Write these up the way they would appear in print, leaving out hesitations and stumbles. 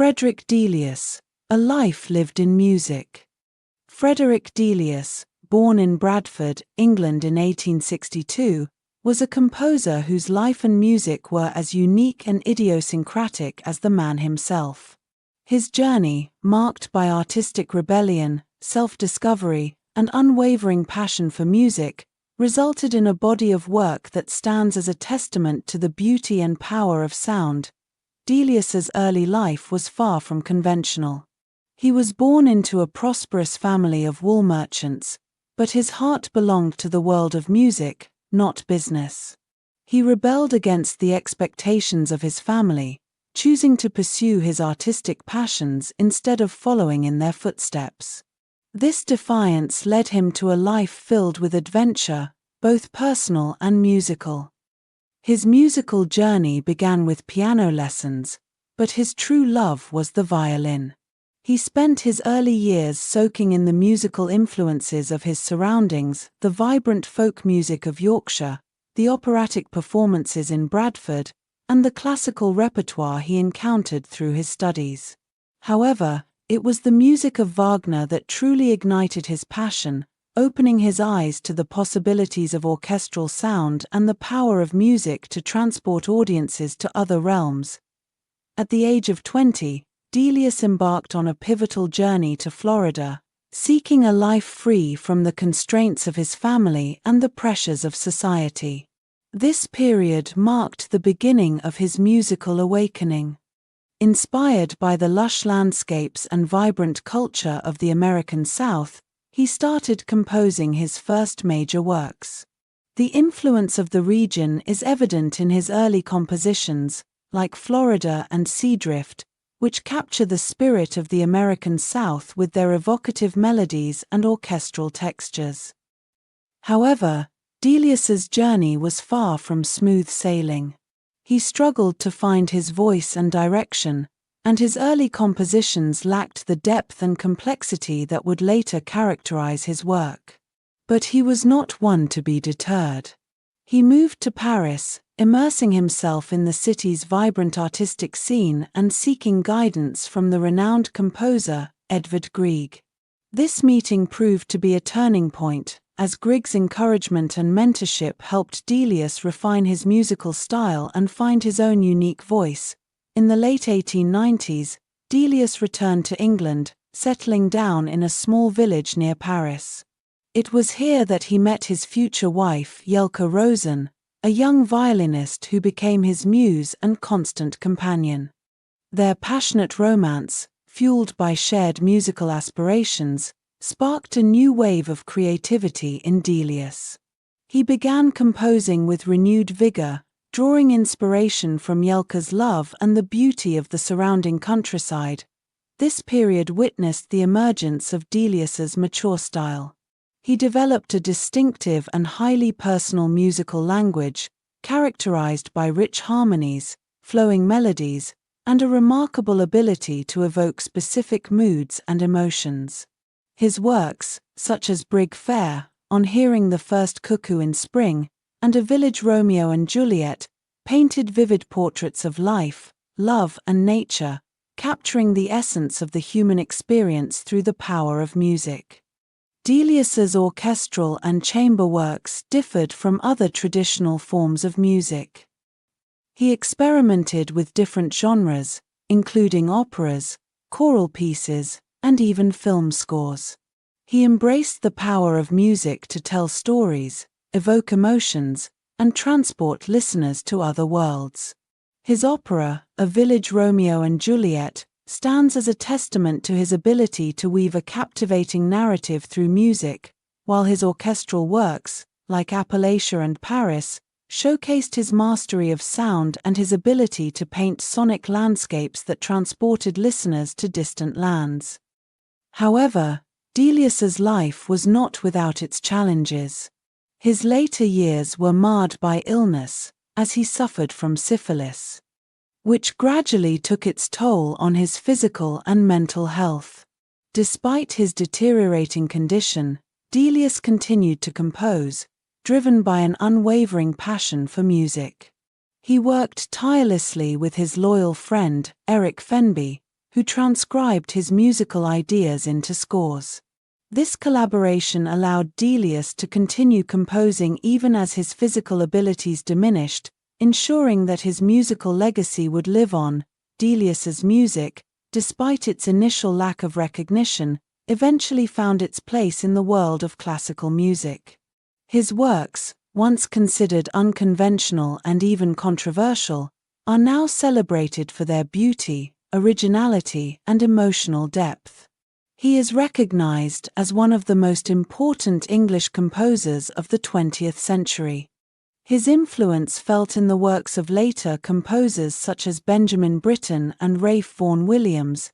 Fredrick Delius, A Life Lived in Music. Fredrick Delius, born in Bradford, England in 1862, was a composer whose life and music were as unique and idiosyncratic as the man himself. His journey, marked by artistic rebellion, self-discovery, and unwavering passion for music, resulted in a body of work that stands as a testament to the beauty and power of sound. Delius's early life was far from conventional. He was born into a prosperous family of wool merchants, but his heart belonged to the world of music, not business. He rebelled against the expectations of his family, choosing to pursue his artistic passions instead of following in their footsteps. This defiance led him to a life filled with adventure, both personal and musical. His musical journey began with piano lessons, but his true love was the violin. He spent his early years soaking in the musical influences of his surroundings, the vibrant folk music of Yorkshire, the operatic performances in Bradford, and the classical repertoire he encountered through his studies. However, it was the music of Wagner that truly ignited his passion, opening his eyes to the possibilities of orchestral sound and the power of music to transport audiences to other realms. At the age of 20, Delius embarked on a pivotal journey to Florida, seeking a life free from the constraints of his family and the pressures of society. This period marked the beginning of his musical awakening. Inspired by the lush landscapes and vibrant culture of the American South, he started composing his first major works. The influence of the region is evident in his early compositions, like Florida and Seadrift, which capture the spirit of the American South with their evocative melodies and orchestral textures. However, Delius's journey was far from smooth sailing. He struggled to find his voice and direction, and his early compositions lacked the depth and complexity that would later characterize his work. But he was not one to be deterred. He moved to Paris, immersing himself in the city's vibrant artistic scene and seeking guidance from the renowned composer, Edvard Grieg. This meeting proved to be a turning point, as Grieg's encouragement and mentorship helped Delius refine his musical style and find his own unique voice. In the late 1890s, Delius returned to England, settling down in a small village near Paris. It was here that he met his future wife, Jelka Rosen, a young violinist who became his muse and constant companion. Their passionate romance, fueled by shared musical aspirations, sparked a new wave of creativity in Delius. He began composing with renewed vigor, drawing inspiration from Jelka's love and the beauty of the surrounding countryside. This period witnessed the emergence of Delius's mature style. He developed a distinctive and highly personal musical language, characterized by rich harmonies, flowing melodies, and a remarkable ability to evoke specific moods and emotions. His works, such as Brig Fair, On Hearing the First Cuckoo in Spring, and A Village Romeo and Juliet, painted vivid portraits of life, love, and nature, capturing the essence of the human experience through the power of music. Delius's orchestral and chamber works differed from other traditional forms of music. He experimented with different genres, including operas, choral pieces, and even film scores. He embraced the power of music to tell stories, evoke emotions, and transport listeners to other worlds. His opera, A Village Romeo and Juliet, stands as a testament to his ability to weave a captivating narrative through music, while his orchestral works, like Appalachia and Paris, showcased his mastery of sound and his ability to paint sonic landscapes that transported listeners to distant lands. However, Delius's life was not without its challenges. His later years were marred by illness, as he suffered from syphilis, which gradually took its toll on his physical and mental health. Despite his deteriorating condition, Delius continued to compose, driven by an unwavering passion for music. He worked tirelessly with his loyal friend, Eric Fenby, who transcribed his musical ideas into scores. This collaboration allowed Delius to continue composing even as his physical abilities diminished, ensuring that his musical legacy would live on. Delius's music, despite its initial lack of recognition, eventually found its place in the world of classical music. His works, once considered unconventional and even controversial, are now celebrated for their beauty, originality, and emotional depth. He is recognized as one of the most important English composers of the 20th century. His influence felt in the works of later composers such as Benjamin Britten and Ralph Vaughan Williams.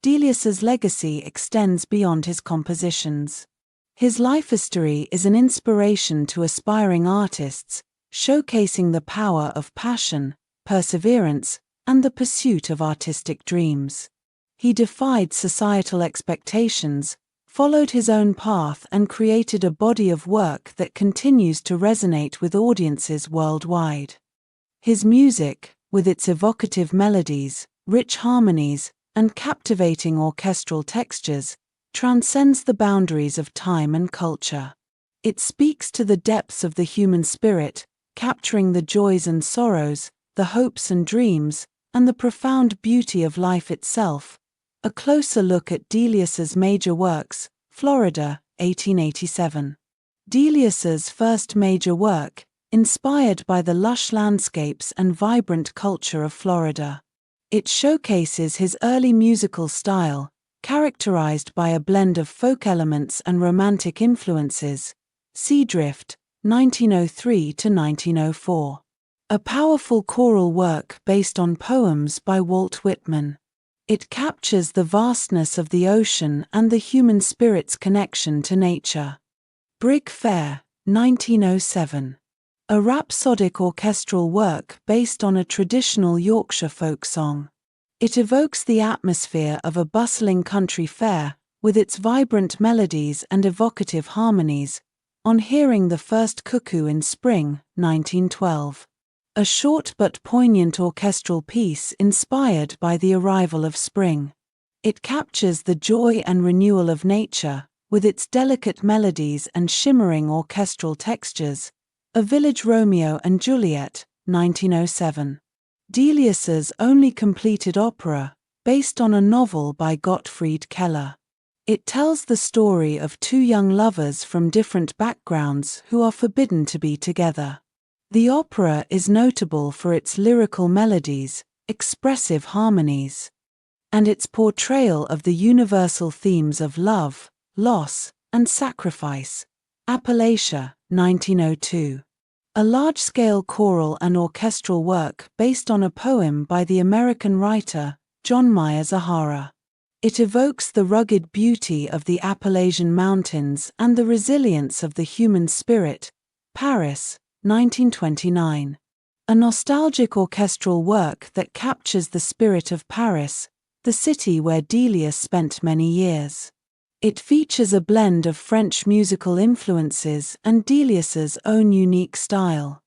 Delius's legacy extends beyond his compositions. His life history is an inspiration to aspiring artists, showcasing the power of passion, perseverance, and the pursuit of artistic dreams. He defied societal expectations, followed his own path, and created a body of work that continues to resonate with audiences worldwide. His music, with its evocative melodies, rich harmonies, and captivating orchestral textures, transcends the boundaries of time and culture. It speaks to the depths of the human spirit, capturing the joys and sorrows, the hopes and dreams, and the profound beauty of life itself. A closer look at Delius's major works. Florida, 1887. Delius's first major work, inspired by the lush landscapes and vibrant culture of Florida. It showcases his early musical style, characterized by a blend of folk elements and romantic influences. Seadrift, 1903 to 1904. A powerful choral work based on poems by Walt Whitman. It captures the vastness of the ocean and the human spirit's connection to nature. Brig Fair, 1907. A rhapsodic orchestral work based on a traditional Yorkshire folk song. It evokes the atmosphere of a bustling country fair, with its vibrant melodies and evocative harmonies. On Hearing the First Cuckoo in Spring, 1912. A short but poignant orchestral piece inspired by the arrival of spring. It captures the joy and renewal of nature, with its delicate melodies and shimmering orchestral textures. A Village Romeo and Juliet, 1907. Delius's only completed opera, based on a novel by Gottfried Keller. It tells the story of two young lovers from different backgrounds who are forbidden to be together. The opera is notable for its lyrical melodies, expressive harmonies, and its portrayal of the universal themes of love, loss, and sacrifice. Appalachia, 1902. A large-scale choral and orchestral work based on a poem by the American writer, John Mayer Zahara. It evokes the rugged beauty of the Appalachian Mountains and the resilience of the human spirit. Paris, 1929. A nostalgic orchestral work that captures the spirit of Paris, the city where Delius spent many years. It features a blend of French musical influences and Delius's own unique style.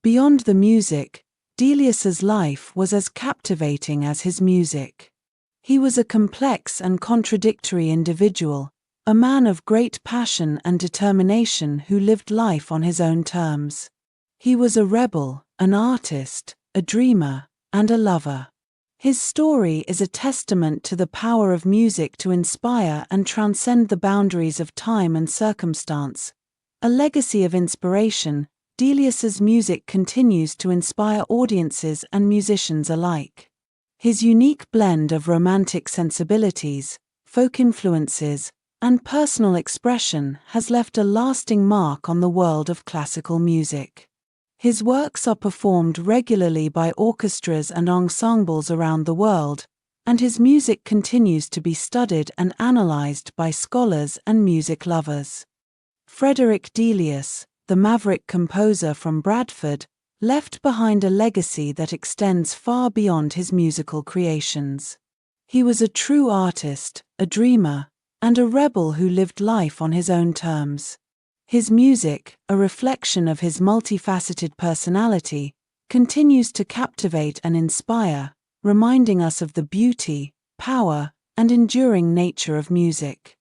Beyond the music, Delius's life was as captivating as his music. He was a complex and contradictory individual, a man of great passion and determination who lived life on his own terms. He was a rebel, an artist, a dreamer, and a lover. His story is a testament to the power of music to inspire and transcend the boundaries of time and circumstance. A legacy of inspiration, Delius's music continues to inspire audiences and musicians alike. His unique blend of romantic sensibilities, folk influences, and personal expression has left a lasting mark on the world of classical music. His works are performed regularly by orchestras and ensembles around the world, and his music continues to be studied and analyzed by scholars and music lovers. Fredrick Delius, the maverick composer from Bradford, left behind a legacy that extends far beyond his musical creations. He was a true artist, a dreamer, and a rebel who lived life on his own terms. His music, a reflection of his multifaceted personality, continues to captivate and inspire, reminding us of the beauty, power, and enduring nature of music.